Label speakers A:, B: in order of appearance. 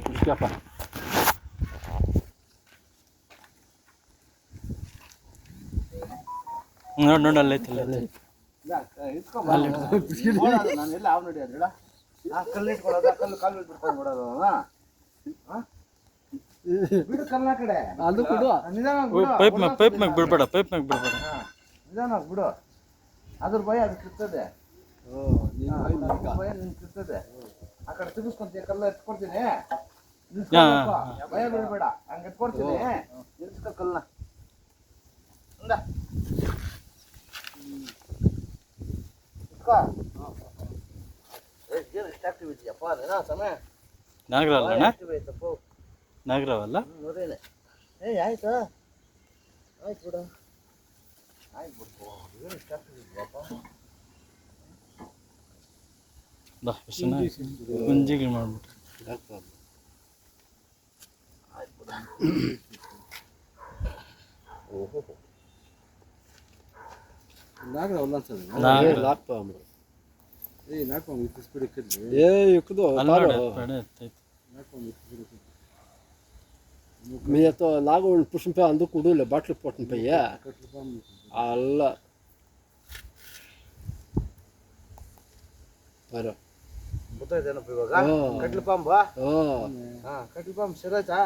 A: ಕುಡಿಸ್ಕಪ್ಪ.
B: ನೋಡಿ ನೋಡಿ ಅಲ್ಲೈತಿ
C: ನಾನು ಎಲ್ಲ ಅವ್ ನೋಡಿ ಅದ್ರಲ್ಲ ಕಲ್ಲು ಇಟ್ಕೊಳ್ಳೋದ ಕಲ್ಲು ಕಾಲು ಬಿಟ್ಕೊಂಡು ಬಿಡೋದು ಬಿಡು ಕಲ್ಲ ಕಡೆ
A: ಅದು ಕೊಡು.
B: ಪೈಪ್ ಮ್ಯಾಗ ಬಿಡ್ಬೇಡ
C: ನಿಧಾನ ಬಿಡು. ಅದ್ರ ಭಯ ಅದು ಕಿರ್ತದೆ. ಭಯ ನಿನ್ ಕಿರ್ತದೆ. ಆ ಕಡೆ ತಿರ್ಗಿಸ್ಕೊಂತೀಯ ಕಲ್ಲ ಎತ್ಕೊಡ್ತೀನಿ. ಭಯ ಬೀಳ್ಬೇಡ. ಹಂಗೆ ಎತ್ಕೊಡ್ತೀನಿ. ನಿಲ್ಸ್ಕೊ ಕಲ್ಲನ್ನ. ಎಷ್ಟು ಆಕ್ಟಿವ್ ಇದೆಯಪ್ಪ ನೀನಾ ಸಮಯ
B: ನಾಗರವಲ್ಲ
C: ಆಯ್ತಪ್ಪ
B: ನಾಗರವಲ್ಲ
C: ನೋಡೇನೆ. ಆಯ್ತಾ ಆಯ್ತು ಬಿಡ ಆಯ್ತು ಬಿಡ್ತು. ಏನು ಎಷ್ಟು ಆಕ್ಟಿವ್ ಇದೆಯಪ್ಪ.
B: ಬಾ ಎಷ್ಟು ಗುಂಜಿಗೆ ಮಾಡ್ಬಿಟ್ರಿ.
C: ಆಯ್ತು ಬಿಡ.
A: ನಾಗರವಲ್ಲ ಅನ್ಸೋದು.
D: Minha to lago un pushing pe andu kudu le battle porten pe ya. Alla. Ara.
C: ಗೊತ್ತಾಯ್ತೇನಪ್ಪ ಇವಾಗ ಕಟ್ಲು ಪಾಂಬ. ಕಟ್ಲು ಪಾಂಬ್ ಸರಿಯಾಯ್ತಾ.